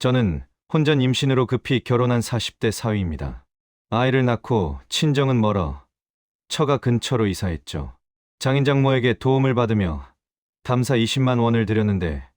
저는 혼전 임신으로 급히 결혼한 40대 사위입니다. 아이를 낳고 친정은 멀어 처가 근처로 이사했죠. 장인 장모에게 도움을 받으며 담사 20만 원을 드렸는데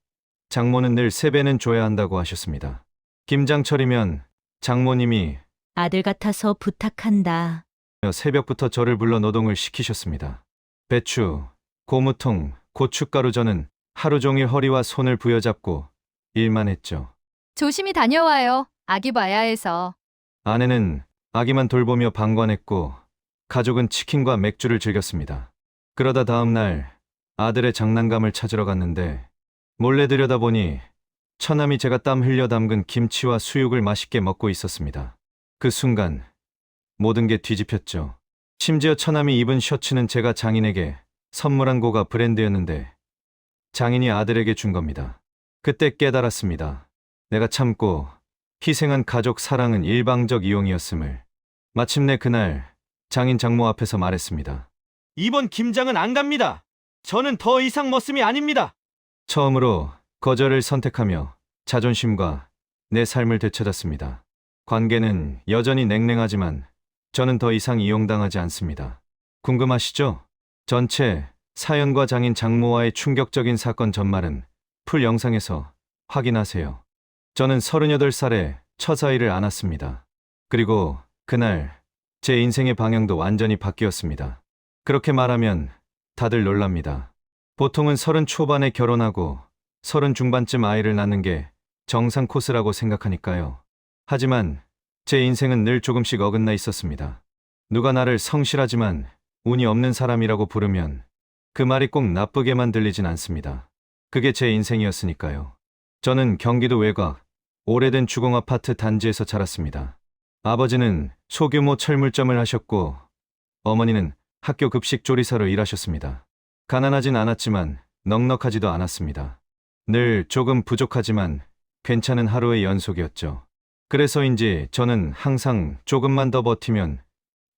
장모는 늘 3배는 줘야 한다고 하셨습니다. 김장철이면 장모님이 아들 같아서 부탁한다. 새벽부터 저를 불러 노동을 시키셨습니다. 배추, 고무통, 고춧가루 저는 하루 종일 허리와 손을 부여잡고 일만 했죠. 조심히 다녀와요. 아기 봐야 해서. 아내는 아기만 돌보며 방관했고 가족은 치킨과 맥주를 즐겼습니다. 그러다 다음 날 아들의 장난감을 찾으러 갔는데 몰래 들여다보니 처남이 제가 땀 흘려 담근 김치와 수육을 맛있게 먹고 있었습니다. 그 순간 모든 게 뒤집혔죠. 심지어 처남이 입은 셔츠는 제가 장인에게 선물한 고가 브랜드였는데 장인이 아들에게 준 겁니다. 그때 깨달았습니다. 내가 참고 희생한 가족 사랑은 일방적 이용이었음을. 마침내 그날 장인 장모 앞에서 말했습니다. 이번 김장은 안 갑니다. 저는 더 이상 머슴이 아닙니다. 처음으로 거절을 선택하며 자존심과 내 삶을 되찾았습니다. 관계는 여전히 냉랭하지만 저는 더 이상 이용당하지 않습니다. 궁금하시죠? 전체 사연과 장인 장모와의 충격적인 사건 전말은 풀 영상에서 확인하세요. 저는 38살에 처사이를 안았습니다. 그리고 그날 제 인생의 방향도 완전히 바뀌었습니다. 그렇게 말하면 다들 놀랍니다. 보통은 30 초반에 결혼하고 30 중반쯤 아이를 낳는 게 정상 코스라고 생각하니까요. 하지만 제 인생은 늘 조금씩 어긋나 있었습니다. 누가 나를 성실하지만 운이 없는 사람이라고 부르면 그 말이 꼭 나쁘게만 들리진 않습니다. 그게 제 인생이었으니까요. 저는 경기도 외곽 오래된 주공 아파트 단지에서 자랐습니다. 아버지는 소규모 철물점을 하셨고 어머니는 학교 급식 조리사로 일하셨습니다. 가난하진 않았지만 넉넉하지도 않았습니다. 늘 조금 부족하지만 괜찮은 하루의 연속이었죠. 그래서인지 저는 항상 조금만 더 버티면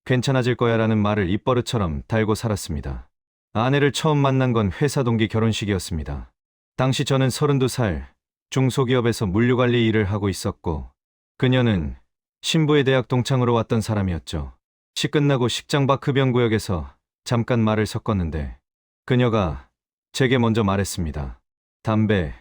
괜찮아질 거야 라는 말을 입버릇처럼 달고 살았습니다. 아내를 처음 만난 건 회사 동기 결혼식이었습니다. 당시 저는 32살, 중소기업에서 물류관리 일을 하고 있었고 그녀는 신부의 대학 동창으로 왔던 사람이었죠. 시 끝나고 식장 밖 흡연구역에서 잠깐 말을 섞었는데 그녀가 제게 먼저 말했습니다. 담배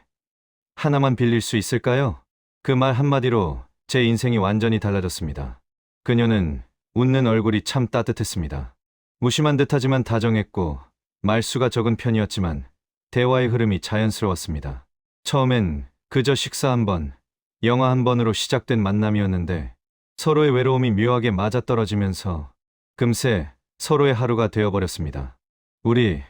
하나만 빌릴 수 있을까요? 그 말 한마디로 제 인생이 완전히 달라졌습니다. 그녀는 웃는 얼굴이 참 따뜻했습니다. 무심한 듯하지만 다정했고 말수가 적은 편이었지만 대화의 흐름이 자연스러웠습니다. 처음엔 그저 식사 한 번, 영화 한 번으로 시작된 만남이었는데 서로의 외로움이 묘하게 맞아떨어지면서 금세 서로의 하루가 되어버렸습니다. 우리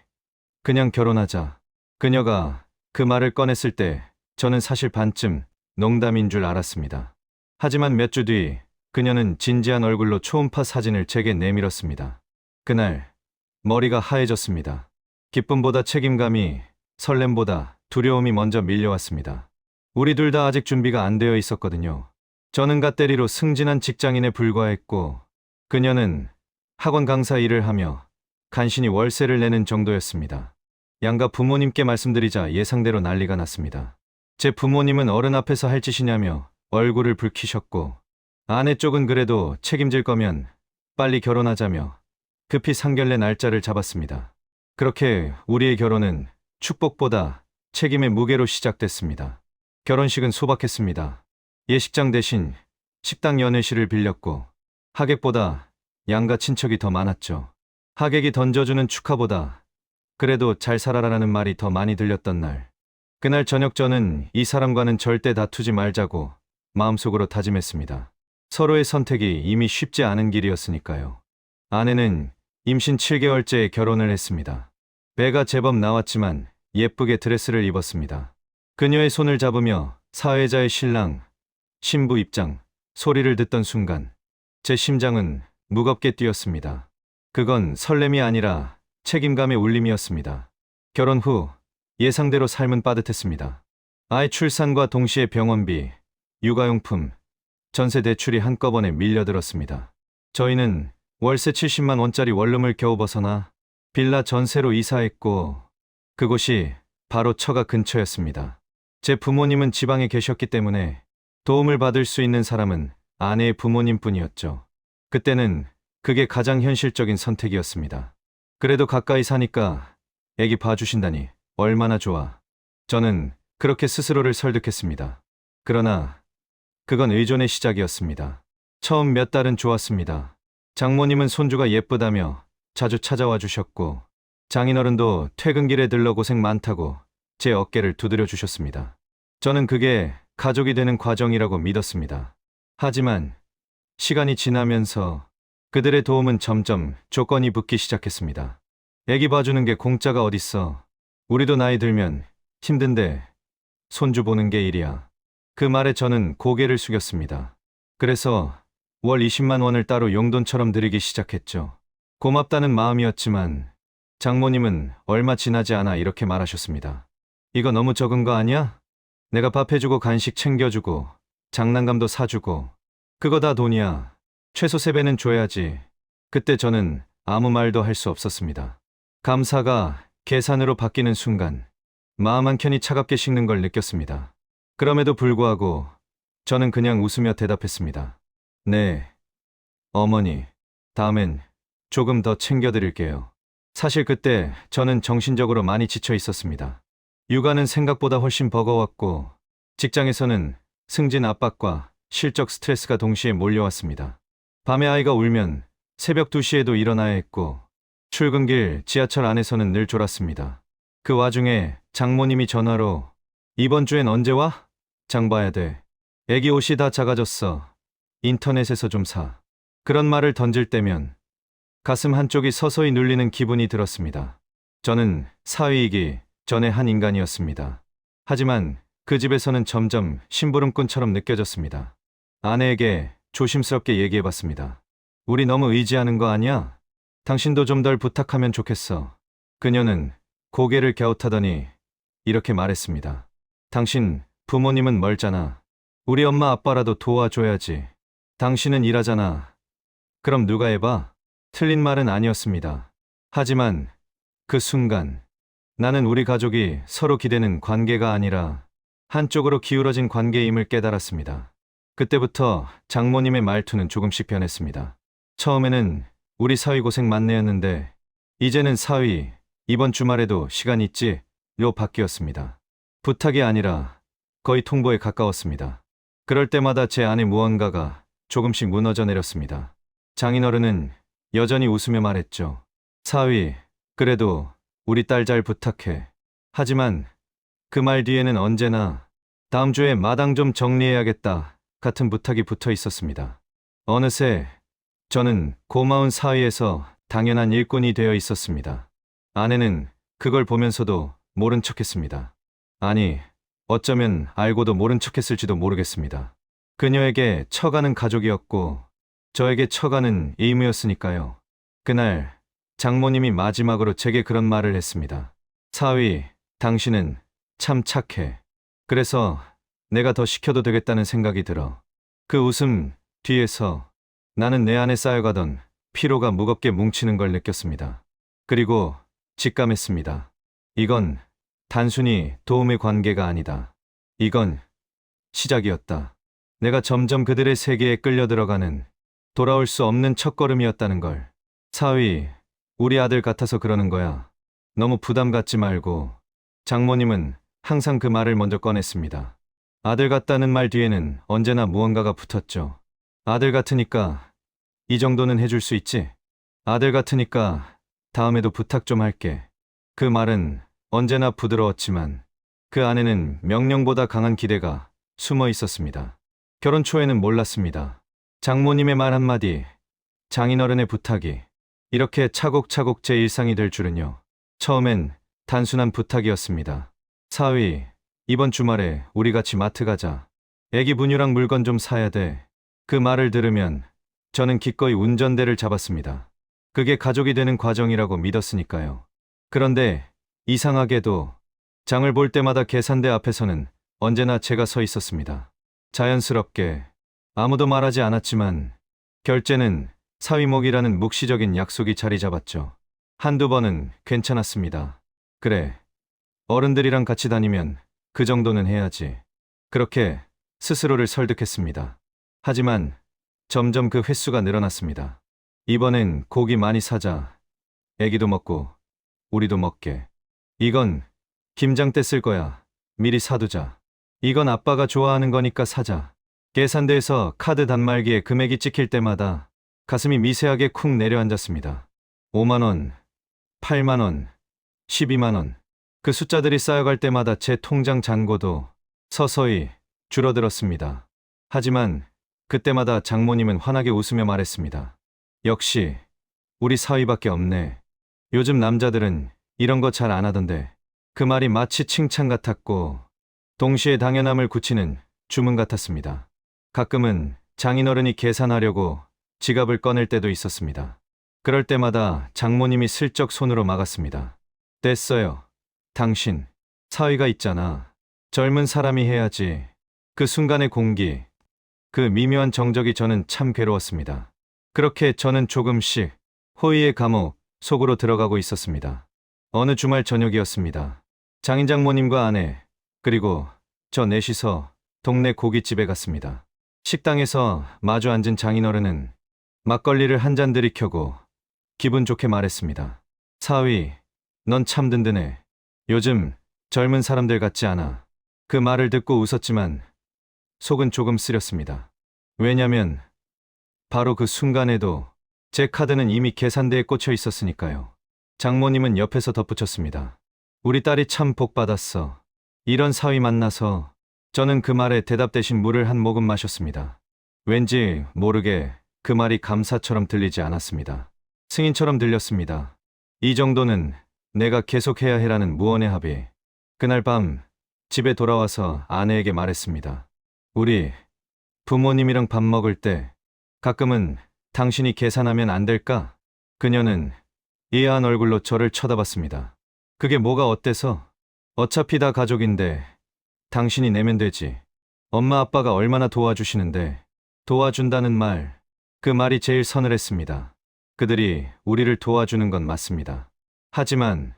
그냥 결혼하자. 그녀가 그 말을 꺼냈을 때 저는 사실 반쯤 농담인 줄 알았습니다. 하지만 몇 주 뒤 그녀는 진지한 얼굴로 초음파 사진을 제게 내밀었습니다. 그날 머리가 하얘졌습니다. 기쁨보다 책임감이, 설렘보다 두려움이 먼저 밀려왔습니다. 우리 둘 다 아직 준비가 안 되어 있었거든요. 저는 갓대리로 승진한 직장인에 불과했고 그녀는 학원 강사 일을 하며 간신히 월세를 내는 정도였습니다. 양가 부모님께 말씀드리자 예상대로 난리가 났습니다. 제 부모님은 어른 앞에서 할 짓이냐며 얼굴을 붉히셨고 아내 쪽은 그래도 책임질 거면 빨리 결혼하자며 급히 상견례 날짜를 잡았습니다. 그렇게 우리의 결혼은 축복보다 책임의 무게로 시작됐습니다. 결혼식은 소박했습니다. 예식장 대신 식당 연회실을 빌렸고 하객보다 양가 친척이 더 많았죠. 하객이 던져주는 축하보다 그래도 잘 살아라라는 말이 더 많이 들렸던 날. 그날 저녁 저는 이 사람과는 절대 다투지 말자고 마음속으로 다짐했습니다. 서로의 선택이 이미 쉽지 않은 길이었으니까요. 아내는 임신 7개월째에 결혼을 했습니다. 배가 제법 나왔지만 예쁘게 드레스를 입었습니다. 그녀의 손을 잡으며 사회자의 신랑, 신부 입장, 소리를 듣던 순간 제 심장은 무겁게 뛰었습니다. 그건 설렘이 아니라 책임감의 울림이었습니다. 결혼 후 예상대로 삶은 빠듯했습니다. 아이 출산과 동시에 병원비, 육아용품, 전세 대출이 한꺼번에 밀려들었습니다. 저희는 월세 70만 원짜리 원룸을 겨우 벗어나 빌라 전세로 이사했고 그곳이 바로 처가 근처였습니다. 제 부모님은 지방에 계셨기 때문에 도움을 받을 수 있는 사람은 아내의 부모님뿐이었죠. 그때는 그게 가장 현실적인 선택이었습니다. 그래도 가까이 사니까 애기 봐주신다니 얼마나 좋아. 저는 그렇게 스스로를 설득했습니다. 그러나 그건 의존의 시작이었습니다. 처음 몇 달은 좋았습니다. 장모님은 손주가 예쁘다며 자주 찾아와 주셨고, 장인어른도 퇴근길에 들러 고생 많다고 제 어깨를 두드려 주셨습니다. 저는 그게 가족이 되는 과정이라고 믿었습니다. 하지만 시간이 지나면서 그들의 도움은 점점 조건이 붙기 시작했습니다. 애기 봐주는 게 공짜가 어딨어. 우리도 나이 들면 힘든데 손주 보는 게 일이야. 그 말에 저는 고개를 숙였습니다. 그래서 월 20만 원을 따로 용돈처럼 드리기 시작했죠. 고맙다는 마음이었지만 장모님은 얼마 지나지 않아 이렇게 말하셨습니다. 이거 너무 적은 거 아니야? 내가 밥 해주고 간식 챙겨주고 장난감도 사주고 그거 다 돈이야. 최소 3배는 줘야지. 그때 저는 아무 말도 할 수 없었습니다. 감사가 계산으로 바뀌는 순간 마음 한켠이 차갑게 식는 걸 느꼈습니다. 그럼에도 불구하고 저는 그냥 웃으며 대답했습니다. 네, 어머니, 다음엔 조금 더 챙겨드릴게요. 사실 그때 저는 정신적으로 많이 지쳐 있었습니다. 육아는 생각보다 훨씬 버거웠고 직장에서는 승진 압박과 실적 스트레스가 동시에 몰려왔습니다. 밤에 아이가 울면 새벽 2시에도 일어나야 했고 출근길 지하철 안에서는 늘 졸았습니다. 그 와중에 장모님이 전화로 이번 주엔 언제 와? 장 봐야 돼. 애기 옷이 다 작아졌어. 인터넷에서 좀 사. 그런 말을 던질 때면 가슴 한쪽이 서서히 눌리는 기분이 들었습니다. 저는 사위이기 전에 한 인간이었습니다. 하지만 그 집에서는 점점 심부름꾼처럼 느껴졌습니다. 아내에게 조심스럽게 얘기해봤습니다. 우리 너무 의지하는 거 아니야? 당신도 좀 덜 부탁하면 좋겠어. 그녀는 고개를 갸웃하더니 이렇게 말했습니다. 당신 부모님은 멀잖아. 우리 엄마 아빠라도 도와줘야지. 당신은 일하잖아. 그럼 누가 해봐? 틀린 말은 아니었습니다. 하지만 그 순간 나는 우리 가족이 서로 기대는 관계가 아니라 한쪽으로 기울어진 관계임을 깨달았습니다. 그때부터 장모님의 말투는 조금씩 변했습니다. 처음에는 우리 사위 고생 많네였는데 이제는 사위, 이번 주말에도 시간 있지?로 바뀌었습니다. 부탁이 아니라 거의 통보에 가까웠습니다. 그럴 때마다 제 안에 무언가가 조금씩 무너져 내렸습니다. 장인어른은 여전히 웃으며 말했죠. 사위, 그래도 우리 딸 잘 부탁해. 하지만 그 말 뒤에는 언제나 다음 주에 마당 좀 정리해야겠다 같은 부탁이 붙어 있었습니다. 어느새 저는 고마운 사위에서 당연한 일꾼이 되어 있었습니다. 아내는 그걸 보면서도 모른 척했습니다. 아니, 어쩌면 알고도 모른 척했을지도 모르겠습니다. 그녀에게 처가는 가족이었고 저에게 처가는 의무였으니까요. 그날 장모님이 마지막으로 제게 그런 말을 했습니다. 사위, 당신은 참 착해. 그래서 내가 더 시켜도 되겠다는 생각이 들어. 그 웃음 뒤에서 나는 내 안에 쌓여가던 피로가 무겁게 뭉치는 걸 느꼈습니다. 그리고 직감했습니다. 이건 단순히 도움의 관계가 아니다. 이건 시작이었다. 내가 점점 그들의 세계에 끌려 들어가는 돌아올 수 없는 첫걸음이었다는 걸. 사위, 우리 아들 같아서 그러는 거야. 너무 부담 갖지 말고. 장모님은 항상 그 말을 먼저 꺼냈습니다. 아들 같다는 말 뒤에는 언제나 무언가가 붙었죠. 아들 같으니까 이 정도는 해줄 수 있지? 아들 같으니까 다음에도 부탁 좀 할게. 그 말은 언제나 부드러웠지만 그 안에는 명령보다 강한 기대가 숨어 있었습니다. 결혼 초에는 몰랐습니다. 장모님의 말 한마디, 장인어른의 부탁이 이렇게 차곡차곡 제 일상이 될 줄은요. 처음엔 단순한 부탁이었습니다. 사위, 이번 주말에 우리 같이 마트 가자. 애기 분유랑 물건 좀 사야 돼. 그 말을 들으면 저는 기꺼이 운전대를 잡았습니다. 그게 가족이 되는 과정이라고 믿었으니까요. 그런데 이상하게도 장을 볼 때마다 계산대 앞에서는 언제나 제가 서 있었습니다. 자연스럽게 아무도 말하지 않았지만 결제는 사위목이라는 묵시적인 약속이 자리 잡았죠. 한두 번은 괜찮았습니다. 그래, 어른들이랑 같이 다니면 그 정도는 해야지. 그렇게 스스로를 설득했습니다. 하지만 점점 그 횟수가 늘어났습니다. 이번엔 고기 많이 사자. 애기도 먹고 우리도 먹게. 이건 김장 때 쓸 거야. 미리 사두자. 이건 아빠가 좋아하는 거니까 사자. 계산대에서 카드 단말기에 금액이 찍힐 때마다 가슴이 미세하게 쿵 내려앉았습니다. 5만 원, 8만 원, 12만 원. 그 숫자들이 쌓여갈 때마다 제 통장 잔고도 서서히 줄어들었습니다. 하지만 그때마다 장모님은 환하게 웃으며 말했습니다. 역시 우리 사위밖에 없네. 요즘 남자들은 이런 거 잘 안 하던데. 그 말이 마치 칭찬 같았고 동시에 당연함을 굳히는 주문 같았습니다. 가끔은 장인어른이 계산하려고 지갑을 꺼낼 때도 있었습니다. 그럴 때마다 장모님이 슬쩍 손으로 막았습니다. 됐어요. 당신 사위가 있잖아. 젊은 사람이 해야지. 그 순간의 공기, 그 미묘한 정적이 저는 참 괴로웠습니다. 그렇게 저는 조금씩 호의의 감옥 속으로 들어가고 있었습니다. 어느 주말 저녁이었습니다. 장인 장모님과 아내, 그리고 저 넷이서 동네 고깃집에 갔습니다. 식당에서 마주 앉은 장인어른은 막걸리를 한 잔 들이켜고 기분 좋게 말했습니다. 사위, 넌 참 든든해. 요즘 젊은 사람들 같지 않아. 그 말을 듣고 웃었지만 속은 조금 쓰렸습니다. 왜냐면 바로 그 순간에도 제 카드는 이미 계산대에 꽂혀 있었으니까요. 장모님은 옆에서 덧붙였습니다. 우리 딸이 참 복 받았어. 이런 사위 만나서. 저는 그 말에 대답 대신 물을 한 모금 마셨습니다. 왠지 모르게 그 말이 감사처럼 들리지 않았습니다. 승인처럼 들렸습니다. 이 정도는 내가 계속해야 해라는 무언의 합의. 그날 밤 집에 돌아와서 아내에게 말했습니다. 우리 부모님이랑 밥 먹을 때 가끔은 당신이 계산하면 안 될까? 그녀는 이해한 얼굴로 저를 쳐다봤습니다. 그게 뭐가 어때서? 어차피 다 가족인데 당신이 내면 되지. 엄마 아빠가 얼마나 도와주시는데. 도와준다는 말, 그 말이 제일 서늘했습니다. 그들이 우리를 도와주는 건 맞습니다. 하지만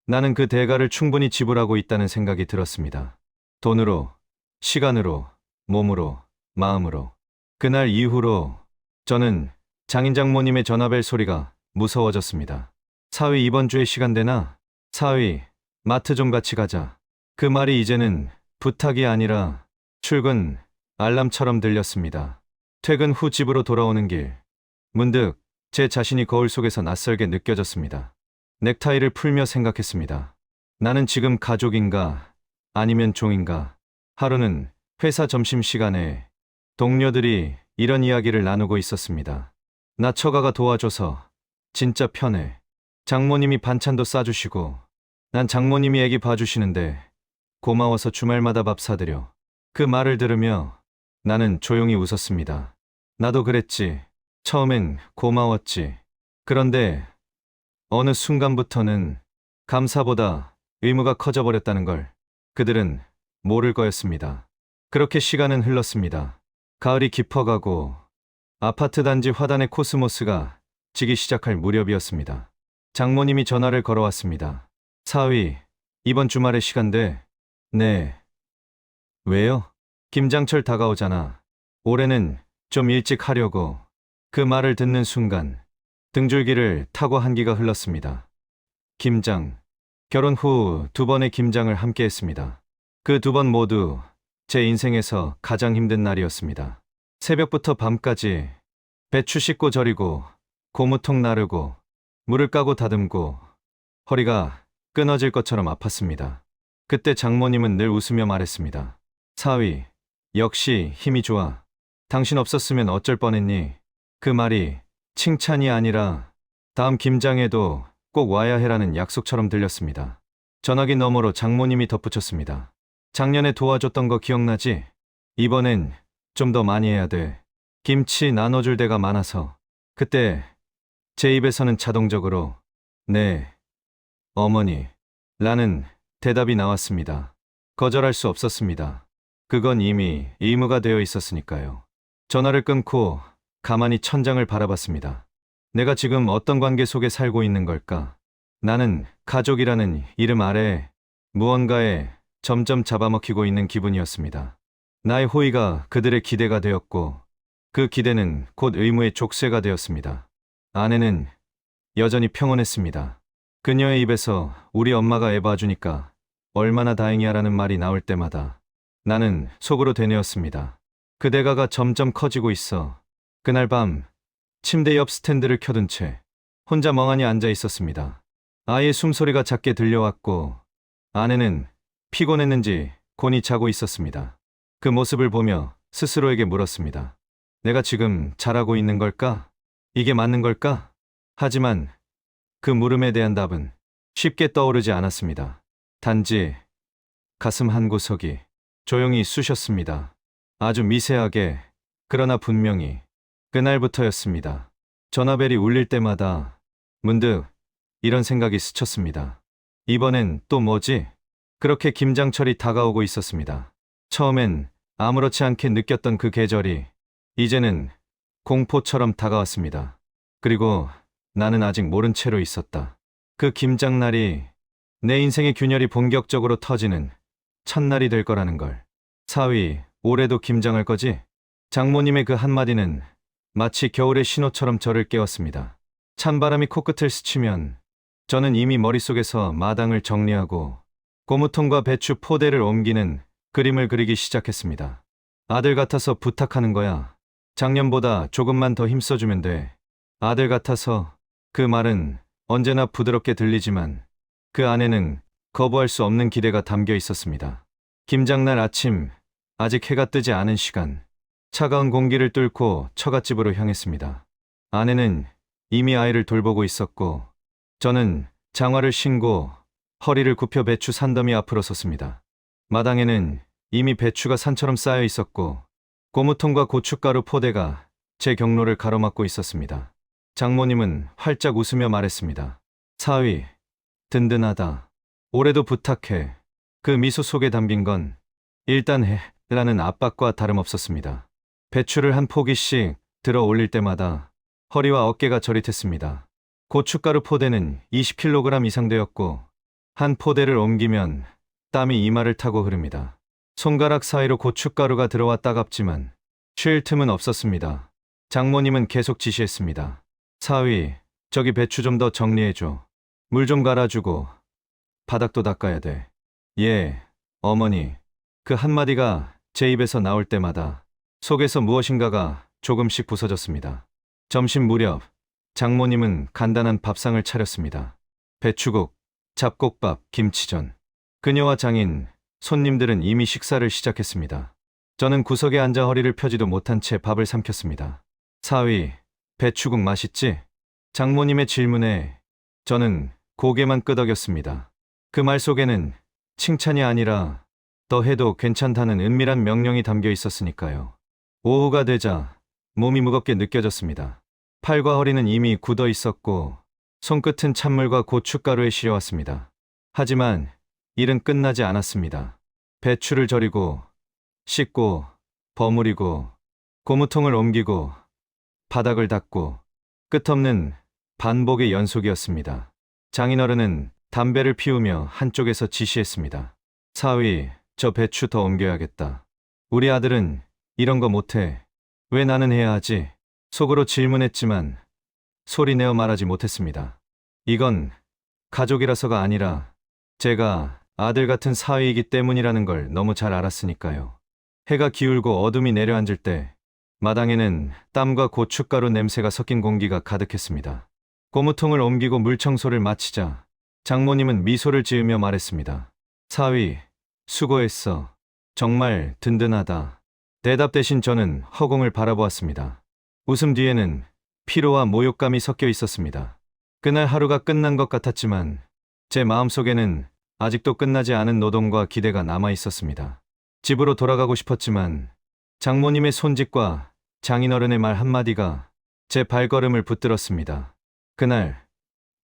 나는 그 대가를 충분히 지불하고 있다는 생각이 들었습니다. 돈으로, 시간으로, 몸으로, 마음으로. 그날 이후로 저는 장인 장모님의 전화벨 소리가 무서워졌습니다. 사위 이번 주에 시간 되나? 사위, 마트 좀 같이 가자. 그 말이 이제는 부탁이 아니라 출근 알람처럼 들렸습니다. 퇴근 후 집으로 돌아오는 길, 문득 제 자신이 거울 속에서 낯설게 느껴졌습니다. 넥타이를 풀며 생각했습니다. 나는 지금 가족인가 아니면 종인가? 하루는 회사 점심시간에 동료들이 이런 이야기를 나누고 있었습니다. 나 처가가 도와줘서 진짜 편해. 장모님이 반찬도 싸주시고 난 장모님이 애기 봐주시는데 고마워서 주말마다 밥 사드려. 그 말을 들으며 나는 조용히 웃었습니다. 나도 그랬지. 처음엔 고마웠지. 그런데 어느 순간부터는 감사보다 의무가 커져버렸다는 걸 그들은 모를 거였습니다. 그렇게 시간은 흘렀습니다. 가을이 깊어가고 아파트 단지 화단의 코스모스가 지기 시작할 무렵이었습니다. 장모님이 전화를 걸어왔습니다. 사위, 이번 주말에 시간 돼? 네. 왜요? 김장철 다가오잖아. 올해는 좀 일찍 하려고. 그 말을 듣는 순간 등줄기를 타고 한기가 흘렀습니다. 김장. 결혼 후 2번의 김장을 함께 했습니다. 그 2번 모두 제 인생에서 가장 힘든 날이었습니다. 새벽부터 밤까지 배추 씻고 절이고 고무통 나르고 물을 까고 다듬고 허리가 끊어질 것처럼 아팠습니다. 그때 장모님은 늘 웃으며 말했습니다. 사위, 역시 힘이 좋아. 당신 없었으면 어쩔 뻔했니? 그 말이 칭찬이 아니라 다음 김장에도 꼭 와야 해라는 약속처럼 들렸습니다. 전화기 너머로 장모님이 덧붙였습니다. 작년에 도와줬던 거 기억나지? 이번엔 좀 더 많이 해야 돼. 김치 나눠줄 데가 많아서. 그때 제 입에서는 자동적으로 네, 어머니, 라는 대답이 나왔습니다. 거절할 수 없었습니다. 그건 이미 의무가 되어 있었으니까요. 전화를 끊고 가만히 천장을 바라봤습니다. 내가 지금 어떤 관계 속에 살고 있는 걸까? 나는 가족이라는 이름 아래에 무언가에 점점 잡아먹히고 있는 기분이었습니다. 나의 호의가 그들의 기대가 되었고 그 기대는 곧 의무의 족쇄가 되었습니다. 아내는 여전히 평온했습니다. 그녀의 입에서 우리 엄마가 애 봐주니까 얼마나 다행이야라는 말이 나올 때마다 나는 속으로 되뇌었습니다. 그 대가가 점점 커지고 있어 그날 밤 침대 옆 스탠드를 켜둔 채 혼자 멍하니 앉아 있었습니다. 아이의 숨소리가 작게 들려왔고 아내는 피곤했는지 곤히 자고 있었습니다. 그 모습을 보며 스스로에게 물었습니다. 내가 지금 잘하고 있는 걸까? 이게 맞는 걸까? 하지만 그 물음에 대한 답은 쉽게 떠오르지 않았습니다. 단지 가슴 한 구석이 조용히 쑤셨습니다. 아주 미세하게, 그러나 분명히 그날부터였습니다. 전화벨이 울릴 때마다 문득 이런 생각이 스쳤습니다. 이번엔 또 뭐지? 그렇게 김장철이 다가오고 있었습니다. 처음엔 아무렇지 않게 느꼈던 그 계절이 이제는 공포처럼 다가왔습니다. 그리고 나는 아직 모른 채로 있었다. 그 김장날이 내 인생의 균열이 본격적으로 터지는 첫날이 될 거라는 걸. 사위, 올해도 김장할 거지? 장모님의 그 한마디는 마치 겨울의 신호처럼 저를 깨웠습니다. 찬바람이 코끝을 스치면 저는 이미 머릿속에서 마당을 정리하고 고무통과 배추 포대를 옮기는 그림을 그리기 시작했습니다. 아들 같아서 부탁하는 거야. 작년보다 조금만 더 힘써주면 돼. 아들 같아서 그 말은 언제나 부드럽게 들리지만 그 안에는 거부할 수 없는 기대가 담겨 있었습니다. 김장날 아침, 아직 해가 뜨지 않은 시간, 차가운 공기를 뚫고 처갓집으로 향했습니다. 아내는 이미 아이를 돌보고 있었고 저는 장화를 신고 허리를 굽혀 배추 산더미 앞으로 섰습니다. 마당에는 이미 배추가 산처럼 쌓여 있었고 고무통과 고춧가루 포대가 제 경로를 가로막고 있었습니다. 장모님은 활짝 웃으며 말했습니다. 사위, 든든하다. 올해도 부탁해. 그 미소 속에 담긴 건 일단 해 라는 압박과 다름없었습니다. 배추를 한 포기씩 들어 올릴 때마다 허리와 어깨가 저릿했습니다. 고춧가루 포대는 20kg 이상 되었고 한 포대를 옮기면 땀이 이마를 타고 흐릅니다. 손가락 사이로 고춧가루가 들어와 따갑지만 쉴 틈은 없었습니다. 장모님은 계속 지시했습니다. 사위, 저기 배추 좀 더 정리해줘. 물 좀 갈아주고 바닥도 닦아야 돼. 예, 어머니. 그 한마디가 제 입에서 나올 때마다 속에서 무엇인가가 조금씩 부서졌습니다. 점심 무렵 장모님은 간단한 밥상을 차렸습니다. 배추국, 잡곡밥, 김치전. 그녀와 장인, 손님들은 이미 식사를 시작했습니다. 저는 구석에 앉아 허리를 펴지도 못한 채 밥을 삼켰습니다. 사위, 배추국 맛있지? 장모님의 질문에 저는 고개만 끄덕였습니다. 그 말 속에는 칭찬이 아니라 더 해도 괜찮다는 은밀한 명령이 담겨 있었으니까요. 오후가 되자 몸이 무겁게 느껴졌습니다. 팔과 허리는 이미 굳어 있었고 손끝은 찬물과 고춧가루에 시려왔습니다. 하지만 일은 끝나지 않았습니다. 배추를 절이고 씻고 버무리고 고무통을 옮기고 바닥을 닦고 끝없는 반복의 연속이었습니다. 장인어른은 담배를 피우며 한쪽에서 지시했습니다. 사위, 저 배추 더 옮겨야겠다. 우리 아들은 이런 거 못해. 왜 나는 해야 하지? 속으로 질문했지만 소리내어 말하지 못했습니다. 이건 가족이라서가 아니라 제가 아들 같은 사위이기 때문이라는 걸 너무 잘 알았으니까요. 해가 기울고 어둠이 내려앉을 때 마당에는 땀과 고춧가루 냄새가 섞인 공기가 가득했습니다. 고무통을 옮기고 물 청소를 마치자 장모님은 미소를 지으며 말했습니다. 사위, 수고했어. 정말 든든하다. 대답 대신 저는 허공을 바라보았습니다. 웃음 뒤에는 피로와 모욕감이 섞여 있었습니다. 그날 하루가 끝난 것 같았지만 제 마음속에는 아직도 끝나지 않은 노동과 기대가 남아 있었습니다. 집으로 돌아가고 싶었지만 장모님의 손짓과 장인어른의 말 한마디가 제 발걸음을 붙들었습니다. 그날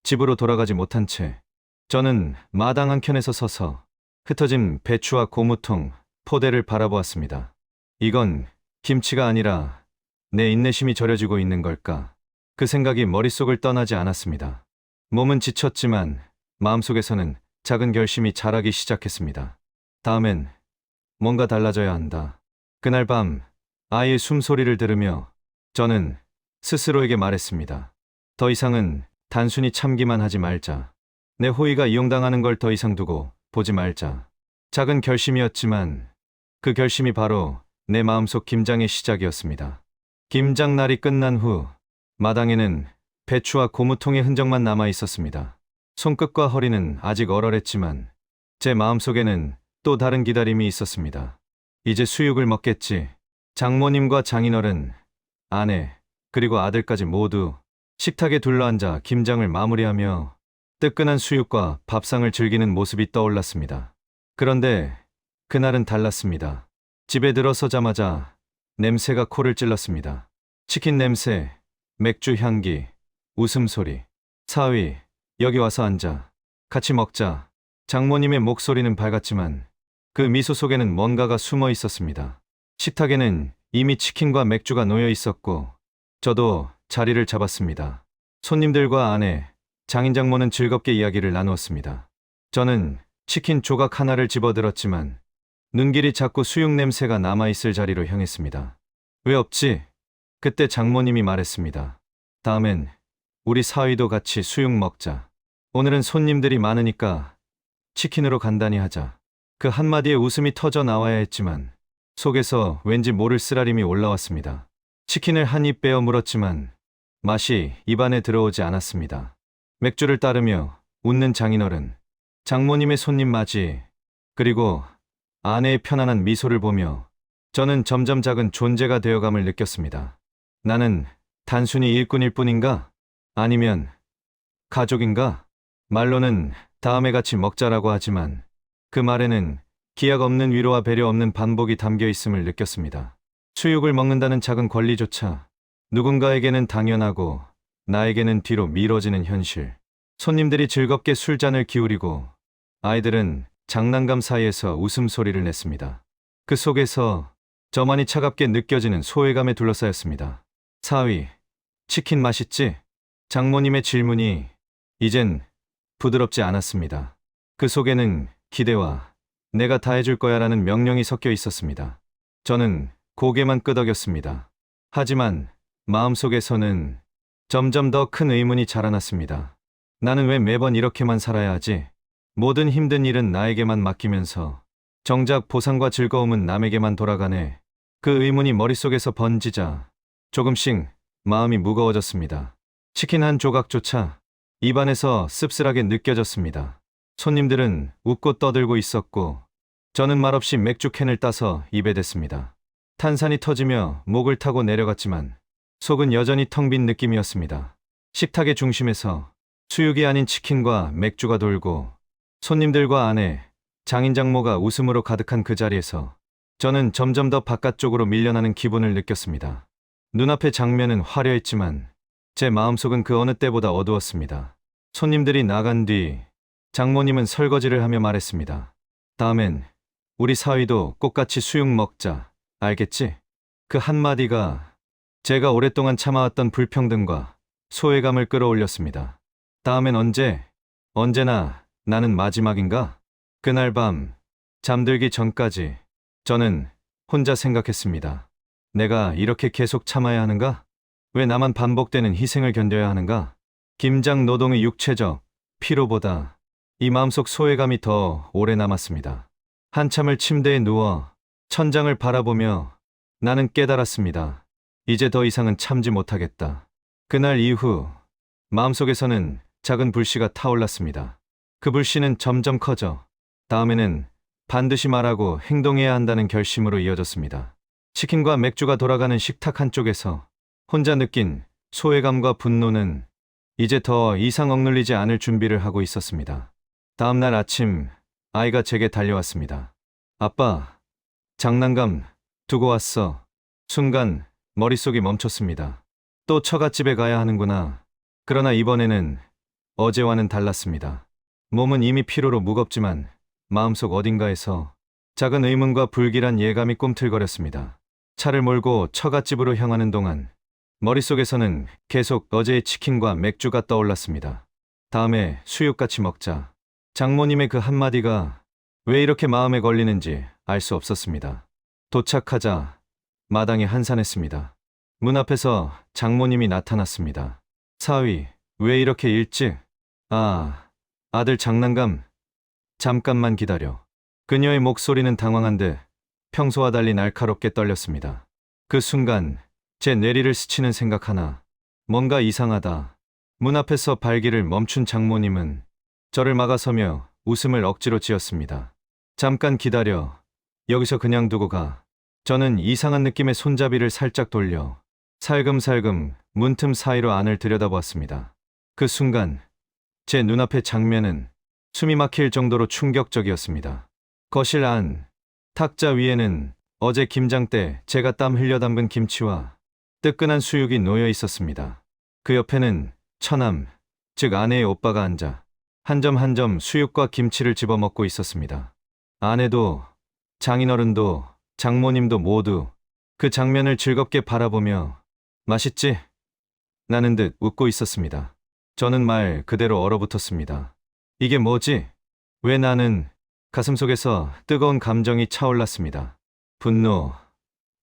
집으로 돌아가지 못한 채 저는 마당 한켠에서 서서 흩어진 배추와 고무통, 포대를 바라보았습니다. 이건 김치가 아니라 내 인내심이 절여지고 있는 걸까? 그 생각이 머릿속을 떠나지 않았습니다. 몸은 지쳤지만 마음속에서는 작은 결심이 자라기 시작했습니다. 다음엔 뭔가 달라져야 한다. 그날 밤 아이의 숨소리를 들으며 저는 스스로에게 말했습니다. 더 이상은 단순히 참기만 하지 말자. 내 호의가 이용당하는 걸 더 이상 두고 보지 말자. 작은 결심이었지만 그 결심이 바로 내 마음속 김장의 시작이었습니다. 김장 날이 끝난 후 마당에는 배추와 고무통의 흔적만 남아 있었습니다. 손끝과 허리는 아직 얼얼했지만 제 마음속에는 또 다른 기다림이 있었습니다. 이제 수육을 먹겠지. 장모님과 장인어른, 아내, 그리고 아들까지 모두 식탁에 둘러앉아 김장을 마무리하며 뜨끈한 수육과 밥상을 즐기는 모습이 떠올랐습니다. 그런데 그날은 달랐습니다. 집에 들어서자마자 냄새가 코를 찔렀습니다. 치킨 냄새, 맥주 향기, 웃음소리. 사위, 여기 와서 앉아. 같이 먹자. 장모님의 목소리는 밝았지만 그 미소 속에는 뭔가가 숨어 있었습니다. 식탁에는 이미 치킨과 맥주가 놓여 있었고 저도 자리를 잡았습니다. 손님들과 아내, 장인장모는 즐겁게 이야기를 나누었습니다. 저는 치킨 조각 하나를 집어들었지만 눈길이 자꾸 수육 냄새가 남아있을 자리로 향했습니다. 왜 없지? 그때 장모님이 말했습니다. 다음엔 우리 사위도 같이 수육 먹자. 오늘은 손님들이 많으니까 치킨으로 간단히 하자. 그 한마디에 웃음이 터져 나와야 했지만 속에서 왠지 모를 쓰라림이 올라왔습니다. 치킨을 한 입 베어 물었지만 맛이 입안에 들어오지 않았습니다. 맥주를 따르며 웃는 장인어른, 장모님의 손님 맞이, 그리고 아내의 편안한 미소를 보며 저는 점점 작은 존재가 되어감을 느꼈습니다. 나는 단순히 일꾼일 뿐인가? 아니면 가족인가? 말로는 다음에 같이 먹자라고 하지만 그 말에는 기약 없는 위로와 배려 없는 반복이 담겨 있음을 느꼈습니다. 수육을 먹는다는 작은 권리조차 누군가에게는 당연하고 나에게는 뒤로 미뤄지는 현실. 손님들이 즐겁게 술잔을 기울이고 아이들은 장난감 사이에서 웃음소리를 냈습니다. 그 속에서 저만이 차갑게 느껴지는 소외감에 둘러싸였습니다. 사위, 치킨 맛있지? 장모님의 질문이 이젠 부드럽지 않았습니다. 그 속에는 기대와 내가 다 해줄 거야 라는 명령이 섞여 있었습니다. 저는 고개만 끄덕였습니다. 하지만 마음속에서는 점점 더 큰 의문이 자라났습니다. 나는 왜 매번 이렇게만 살아야 하지? 모든 힘든 일은 나에게만 맡기면서 정작 보상과 즐거움은 남에게만 돌아가네. 그 의문이 머릿속에서 번지자 조금씩 마음이 무거워졌습니다. 치킨 한 조각조차 입안에서 씁쓸하게 느껴졌습니다. 손님들은 웃고 떠들고 있었고 저는 말없이 맥주 캔을 따서 입에 댔습니다. 탄산이 터지며 목을 타고 내려갔지만 속은 여전히 텅 빈 느낌이었습니다. 식탁의 중심에서 수육이 아닌 치킨과 맥주가 돌고 손님들과 아내, 장인장모가 웃음으로 가득한 그 자리에서 저는 점점 더 바깥쪽으로 밀려나는 기분을 느꼈습니다. 눈앞의 장면은 화려했지만 제 마음속은 그 어느 때보다 어두웠습니다. 손님들이 나간 뒤 장모님은 설거지를 하며 말했습니다. 다음엔 우리 사위도 꼭 같이 수육 먹자. 알겠지? 그 한마디가 제가 오랫동안 참아왔던 불평등과 소외감을 끌어올렸습니다. 다음엔 언제? 언제나 나는 마지막인가? 그날 밤 잠들기 전까지 저는 혼자 생각했습니다. 내가 이렇게 계속 참아야 하는가? 왜 나만 반복되는 희생을 견뎌야 하는가? 김장 노동의 육체적 피로보다 이 마음속 소외감이 더 오래 남았습니다. 한참을 침대에 누워 천장을 바라보며 나는 깨달았습니다. 이제 더 이상은 참지 못하겠다. 그날 이후 마음속에서는 작은 불씨가 타올랐습니다. 그 불씨는 점점 커져 다음에는 반드시 말하고 행동해야 한다는 결심으로 이어졌습니다. 치킨과 맥주가 돌아가는 식탁 한쪽에서 혼자 느낀 소외감과 분노는 이제 더 이상 억눌리지 않을 준비를 하고 있었습니다. 다음 날 아침 아이가 제게 달려왔습니다. 아빠, 장난감 두고 왔어. 순간 머릿속이 멈췄습니다. 또 처갓집에 가야 하는구나. 그러나 이번에는 어제와는 달랐습니다. 몸은 이미 피로로 무겁지만 마음속 어딘가에서 작은 의문과 불길한 예감이 꿈틀거렸습니다. 차를 몰고 처갓집으로 향하는 동안 머릿속에서는 계속 어제의 치킨과 맥주가 떠올랐습니다. 다음에 수육같이 먹자. 장모님의 그 한마디가 왜 이렇게 마음에 걸리는지 알 수 없었습니다. 도착하자 마당이 한산했습니다. 문 앞에서 장모님이 나타났습니다. 사위, 왜 이렇게 일찍? 아, 아들 장난감. 잠깐만 기다려. 그녀의 목소리는 당황한 듯 평소와 달리 날카롭게 떨렸습니다. 그 순간 제 뇌리를 스치는 생각 하나. 뭔가 이상하다. 문 앞에서 발길을 멈춘 장모님은 저를 막아서며 웃음을 억지로 지었습니다. 잠깐 기다려. 여기서 그냥 두고 가. 저는 이상한 느낌의 손잡이를 살짝 돌려 살금살금 문틈 사이로 안을 들여다보았습니다. 그 순간 제 눈앞의 장면은 숨이 막힐 정도로 충격적이었습니다. 거실 안, 탁자 위에는 어제 김장 때 제가 땀 흘려 담근 김치와 뜨끈한 수육이 놓여 있었습니다. 그 옆에는 처남, 즉 아내의 오빠가 앉아 한 점 한 점 수육과 김치를 집어먹고 있었습니다. 아내도, 장인어른도, 장모님도 모두 그 장면을 즐겁게 바라보며 맛있지? 나는 듯 웃고 있었습니다. 저는 말 그대로 얼어붙었습니다. 이게 뭐지? 왜 나는? 가슴속에서 뜨거운 감정이 차올랐습니다. 분노,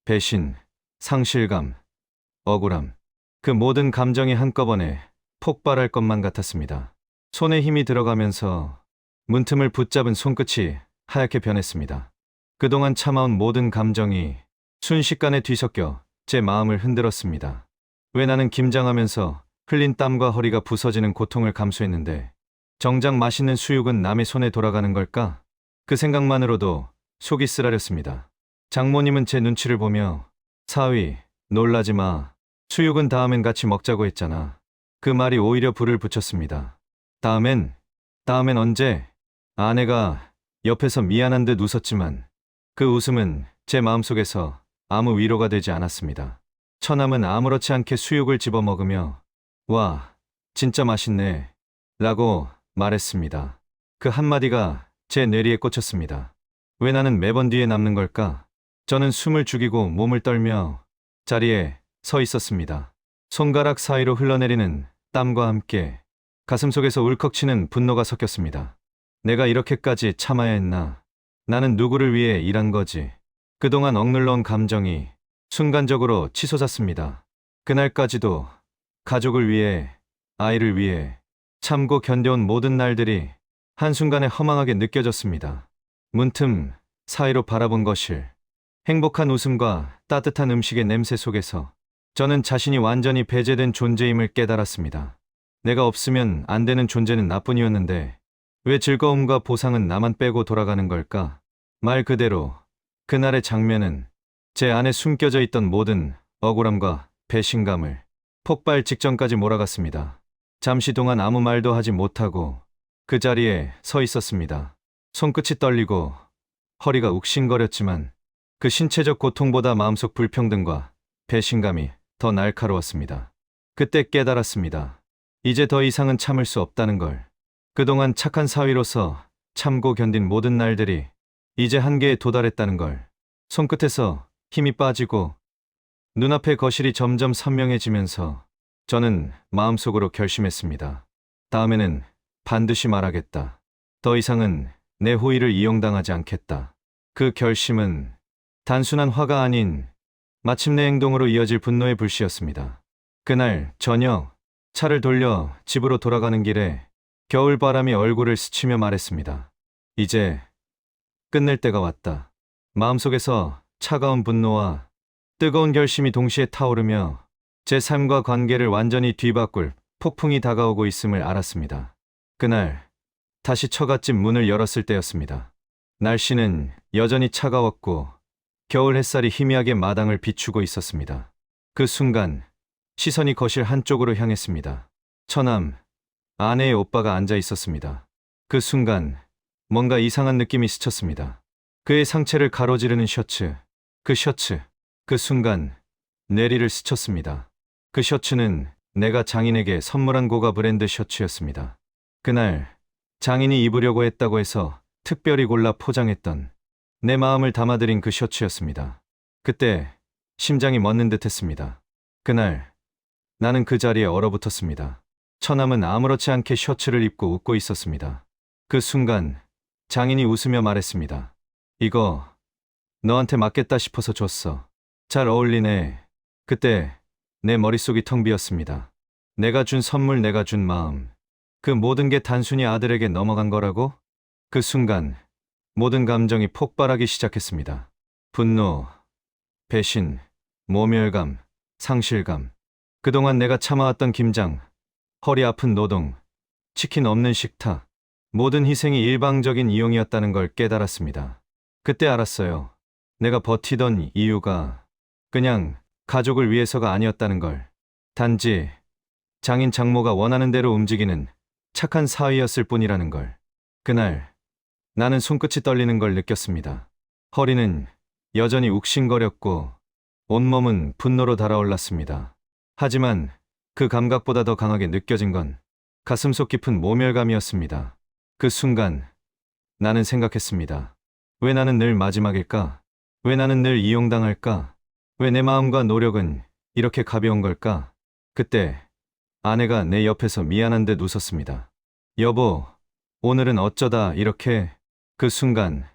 배신, 상실감, 억울함. 그 모든 감정이 한꺼번에 폭발할 것만 같았습니다. 손에 힘이 들어가면서 문틈을 붙잡은 손끝이 하얗게 변했습니다. 그동안 참아온 모든 감정이 순식간에 뒤섞여 제 마음을 흔들었습니다. 왜 나는 김장하면서 흘린 땀과 허리가 부서지는 고통을 감수했는데 정작 맛있는 수육은 남의 손에 돌아가는 걸까? 그 생각만으로도 속이 쓰라렸습니다. 장모님은 제 눈치를 보며 사위, 놀라지 마. 수육은 다음엔 같이 먹자고 했잖아. 그 말이 오히려 불을 붙였습니다. 다음엔 언제? 아내가 옆에서 미안한 듯 웃었지만 그 웃음은 제 마음속에서 아무 위로가 되지 않았습니다. 처남은 아무렇지 않게 수육을 집어먹으며 와, 진짜 맛있네 라고 말했습니다. 그 한마디가 제 뇌리에 꽂혔습니다. 왜 나는 매번 뒤에 남는 걸까? 저는 숨을 죽이고 몸을 떨며 자리에 서 있었습니다. 손가락 사이로 흘러내리는 땀과 함께 가슴속에서 울컥치는 분노가 섞였습니다. 내가 이렇게까지 참아야 했나? 나는 누구를 위해 일한 거지? 그동안 억눌러온 감정이 순간적으로 치솟았습니다. 그날까지도 가족을 위해, 아이를 위해 참고 견뎌온 모든 날들이 한순간에 허망하게 느껴졌습니다. 문틈 사이로 바라본 거실, 행복한 웃음과 따뜻한 음식의 냄새 속에서 저는 자신이 완전히 배제된 존재임을 깨달았습니다. 내가 없으면 안 되는 존재는 나뿐이었는데 왜 즐거움과 보상은 나만 빼고 돌아가는 걸까? 말 그대로 그날의 장면은 제 안에 숨겨져 있던 모든 억울함과 배신감을 폭발 직전까지 몰아갔습니다. 잠시 동안 아무 말도 하지 못하고 그 자리에 서 있었습니다. 손끝이 떨리고 허리가 욱신거렸지만 그 신체적 고통보다 마음속 불평등과 배신감이 더 날카로웠습니다. 그때 깨달았습니다. 이제 더 이상은 참을 수 없다는 걸. 그동안 착한 사위로서 참고 견딘 모든 날들이 이제 한계에 도달했다는 걸. 손끝에서 힘이 빠지고 눈앞의 거실이 점점 선명해지면서 저는 마음속으로 결심했습니다. 다음에는 반드시 말하겠다. 더 이상은 내 호의를 이용당하지 않겠다. 그 결심은 단순한 화가 아닌 마침내 행동으로 이어질 분노의 불씨였습니다. 그날 저녁 차를 돌려 집으로 돌아가는 길에 겨울바람이 얼굴을 스치며 말했습니다. 이제 끝낼 때가 왔다. 마음속에서 차가운 분노와 뜨거운 결심이 동시에 타오르며 제 삶과 관계를 완전히 뒤바꿀 폭풍이 다가오고 있음을 알았습니다. 그날 다시 처갓집 문을 열었을 때였습니다. 날씨는 여전히 차가웠고 겨울 햇살이 희미하게 마당을 비추고 있었습니다. 그 순간 시선이 거실 한쪽으로 향했습니다. 처남, 아내의 오빠가 앉아 있었습니다. 그 순간 뭔가 이상한 느낌이 스쳤습니다. 그의 상체를 가로지르는 셔츠, 그 순간 뇌리를 스쳤습니다. 그 셔츠는 내가 장인에게 선물한 고가 브랜드 셔츠였습니다. 그날 장인이 입으려고 했다고 해서 특별히 골라 포장했던 내 마음을 담아들인 그 셔츠였습니다. 그때 심장이 멎는 듯했습니다. 그날 나는 그 자리에 얼어붙었습니다. 처남은 아무렇지 않게 셔츠를 입고 웃고 있었습니다. 그 순간 장인이 웃으며 말했습니다. 이거 너한테 맞겠다 싶어서 줬어. 잘 어울리네. 그때 내 머릿속이 텅 비었습니다. 내가 준 선물, 내가 준 마음. 그 모든 게 단순히 아들에게 넘어간 거라고? 그 순간 모든 감정이 폭발하기 시작했습니다. 분노, 배신, 모멸감, 상실감. 그동안 내가 참아왔던 김장, 허리 아픈 노동, 치킨 없는 식탁, 모든 희생이 일방적인 이용이었다는 걸 깨달았습니다. 그때 알았어요. 내가 버티던 이유가 그냥 가족을 위해서가 아니었다는 걸. 단지 장인 장모가 원하는 대로 움직이는 착한 사위였을 뿐이라는 걸. 그날 나는 손끝이 떨리는 걸 느꼈습니다. 허리는 여전히 욱신거렸고 온몸은 분노로 달아올랐습니다. 하지만 그 감각보다 더 강하게 느껴진 건 가슴속 깊은 모멸감이었습니다. 그 순간 나는 생각했습니다. 왜 나는 늘 마지막일까? 왜 나는 늘 이용당할까? 왜 내 마음과 노력은 이렇게 가벼운 걸까? 그때 아내가 내 옆에서 미안한 듯 웃었습니다. 여보, 오늘은 어쩌다 이렇게. 그 순간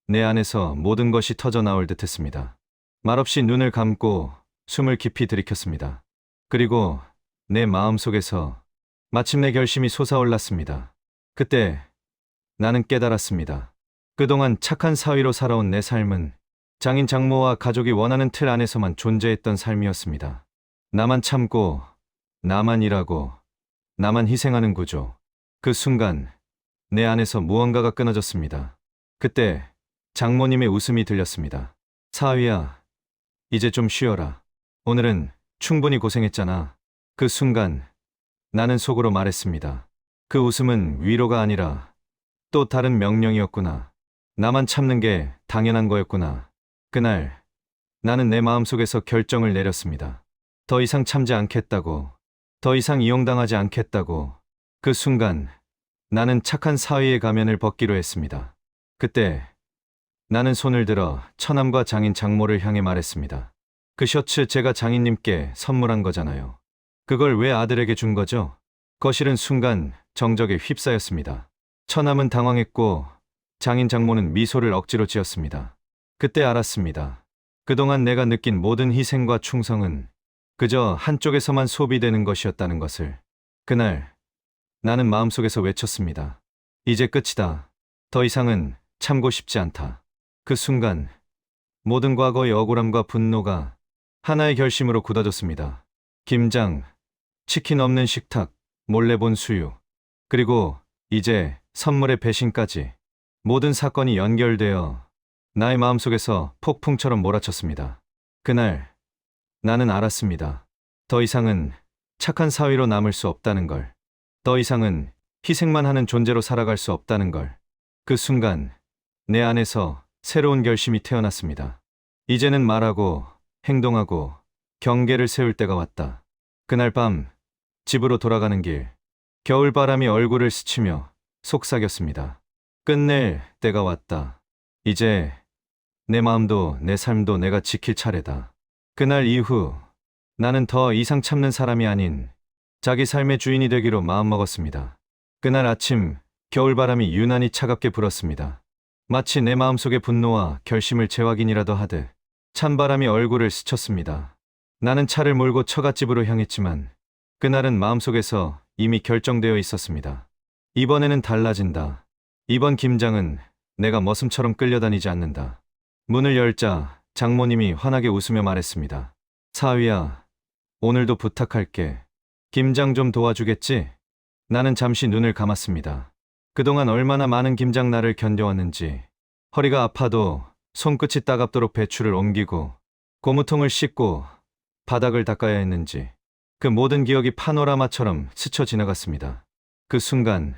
내 안에서 모든 것이 터져 나올 듯 했습니다. 말없이 눈을 감고 숨을 깊이 들이켰습니다. 그리고 내 마음속에서 마침내 결심이 솟아올랐습니다. 그때 나는 깨달았습니다. 그동안 착한 사위로 살아온 내 삶은 장인 장모와 가족이 원하는 틀 안에서만 존재했던 삶이었습니다. 나만 참고, 나만 일하고, 나만 희생하는 구조. 그 순간 내 안에서 무언가가 끊어졌습니다. 그때 장모님의 웃음이 들렸습니다. 사위야, 이제 좀 쉬어라. 오늘은 충분히 고생했잖아. 그 순간 나는 속으로 말했습니다. 그 웃음은 위로가 아니라 또 다른 명령이었구나. 나만 참는 게 당연한 거였구나. 그날 나는 내 마음속에서 결정을 내렸습니다. 더 이상 참지 않겠다고. 더 이상 이용당하지 않겠다고. 그 순간 나는 착한 사위의 가면을 벗기로 했습니다. 그때 나는 손을 들어 처남과 장인 장모를 향해 말했습니다. 그 셔츠 제가 장인님께 선물한 거잖아요. 그걸 왜 아들에게 준 거죠? 거실은 순간 정적에 휩싸였습니다. 처남은 당황했고 장인 장모는 미소를 억지로 지었습니다. 그때 알았습니다. 그동안 내가 느낀 모든 희생과 충성은 그저 한쪽에서만 소비되는 것이었다는 것을. 그날 나는 마음속에서 외쳤습니다. 이제 끝이다. 더 이상은 참고 싶지 않다. 그 순간 모든 과거의 억울함과 분노가 하나의 결심으로 굳어졌습니다. 김장, 치킨 없는 식탁, 몰래 본 수유, 그리고 이제 선물의 배신까지 모든 사건이 연결되어 나의 마음속에서 폭풍처럼 몰아쳤습니다. 그날 나는 알았습니다. 더 이상은 착한 사위로 남을 수 없다는 걸. 더 이상은 희생만 하는 존재로 살아갈 수 없다는 걸. 그 순간 내 안에서 새로운 결심이 태어났습니다. 이제는 말하고 행동하고 경계를 세울 때가 왔다. 그날 밤 집으로 돌아가는 길, 겨울바람이 얼굴을 스치며 속삭였습니다. 끝낼 때가 왔다. 이제 내 마음도 내 삶도 내가 지킬 차례다. 그날 이후 나는 더 이상 참는 사람이 아닌 자기 삶의 주인이 되기로 마음먹었습니다. 그날 아침 겨울바람이 유난히 차갑게 불었습니다. 마치 내 마음속의 분노와 결심을 재확인이라도 하듯 찬바람이 얼굴을 스쳤습니다. 나는 차를 몰고 처갓집으로 향했지만 그날은 마음속에서 이미 결정되어 있었습니다. 이번에는 달라진다. 이번 김장은 내가 머슴처럼 끌려다니지 않는다. 문을 열자 장모님이 환하게 웃으며 말했습니다. 사위야, 오늘도 부탁할게. 김장 좀 도와주겠지? 나는 잠시 눈을 감았습니다. 그동안 얼마나 많은 김장날을 견뎌왔는지, 허리가 아파도 손끝이 따갑도록 배추를 옮기고 고무통을 씻고 바닥을 닦아야 했는지 그 모든 기억이 파노라마처럼 스쳐 지나갔습니다. 그 순간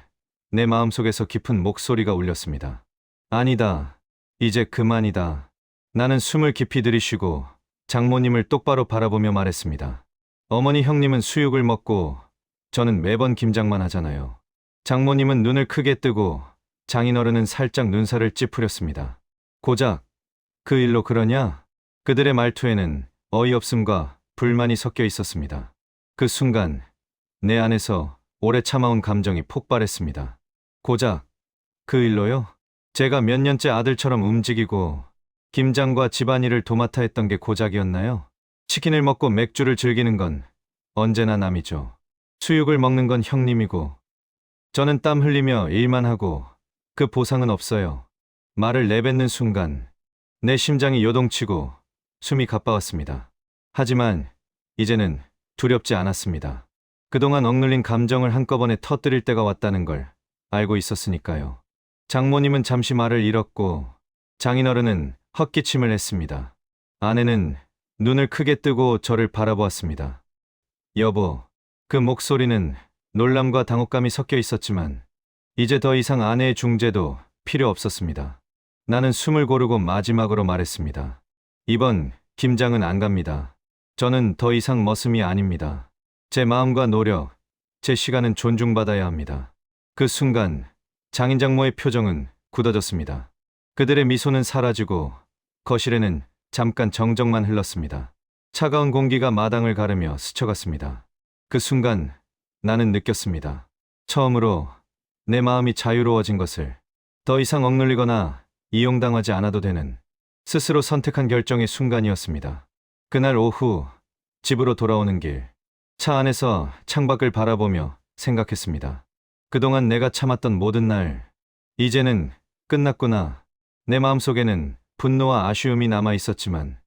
내 마음속에서 깊은 목소리가 울렸습니다. 아니다. 이제 그만이다. 나는 숨을 깊이 들이쉬고 장모님을 똑바로 바라보며 말했습니다. 어머니 형님은 수육을 먹고 저는 매번 김장만 하잖아요. 장모님은 눈을 크게 뜨고 장인어른은 살짝 눈살을 찌푸렸습니다. 고작 그 일로 그러냐? 그들의 말투에는 어이없음과 불만이 섞여 있었습니다. 그 순간 내 안에서 오래 참아온 감정이 폭발했습니다. 고작 그 일로요? 제가 몇 년째 아들처럼 움직이고 김장과 집안일을 도맡아 했던 게 고작이었나요? 치킨을 먹고 맥주를 즐기는 건 언제나 남이죠. 수육을 먹는 건 형님이고, 저는 땀 흘리며 일만 하고 그 보상은 없어요. 말을 내뱉는 순간 내 심장이 요동치고 숨이 가빠웠습니다. 하지만 이제는 두렵지 않았습니다. 그동안 억눌린 감정을 한꺼번에 터뜨릴 때가 왔다는 걸 알고 있었으니까요. 장모님은 잠시 말을 잃었고 장인어른은 헛기침을 했습니다. 아내는 눈을 크게 뜨고 저를 바라보았습니다. 여보, 그 목소리는 놀람과 당혹감이 섞여 있었지만 이제 더 이상 아내의 중재도 필요 없었습니다. 나는 숨을 고르고 마지막으로 말했습니다. 이번 김장은 안 갑니다. 저는 더 이상 머슴이 아닙니다. 제 마음과 노력, 제 시간은 존중받아야 합니다. 그 순간 장인장모의 표정은 굳어졌습니다. 그들의 미소는 사라지고 거실에는 잠깐 정적만 흘렀습니다. 차가운 공기가 마당을 가르며 스쳐갔습니다. 그 순간 나는 느꼈습니다. 처음으로 내 마음이 자유로워진 것을. 더 이상 억눌리거나 이용당하지 않아도 되는 스스로 선택한 결정의 순간이었습니다. 그날 오후 집으로 돌아오는 길, 차 안에서 창밖을 바라보며 생각했습니다. 그동안 내가 참았던 모든 날, 이제는 끝났구나. 내 마음속에는 분노와 아쉬움이 남아 있었지만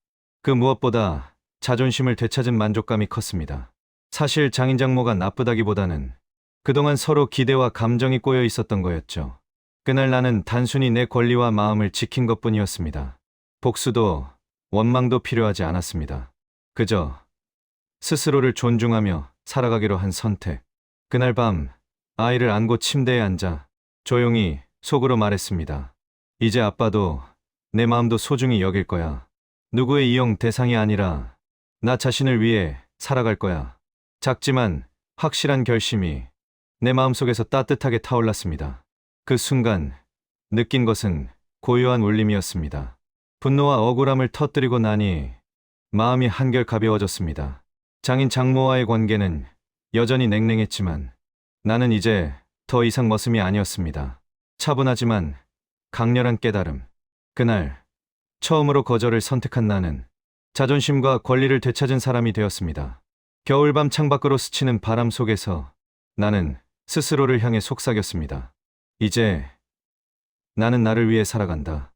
그 무엇보다 자존심을 되찾은 만족감이 컸습니다. 사실 장인장모가 나쁘다기보다는 그동안 서로 기대와 감정이 꼬여 있었던 거였죠. 그날 나는 단순히 내 권리와 마음을 지킨 것뿐이었습니다. 복수도 원망도 필요하지 않았습니다. 그저 스스로를 존중하며 살아가기로 한 선택. 그날 밤 아이를 안고 침대에 앉아 조용히 속으로 말했습니다. 이제 아빠도 내 마음도 소중히 여길 거야. 누구의 이용 대상이 아니라 나 자신을 위해 살아갈 거야. 작지만 확실한 결심이 내 마음속에서 따뜻하게 타올랐습니다. 그 순간 느낀 것은 고요한 울림이었습니다. 분노와 억울함을 터뜨리고 나니 마음이 한결 가벼워졌습니다. 장인 장모와의 관계는 여전히 냉랭했지만 나는 이제 더 이상 머슴이 아니었습니다. 차분하지만 강렬한 깨달음. 그날 처음으로 거절을 선택한 나는 자존심과 권리를 되찾은 사람이 되었습니다. 겨울밤 창밖으로 스치는 바람 속에서 나는 스스로를 향해 속삭였습니다. 이제 나는 나를 위해 살아간다.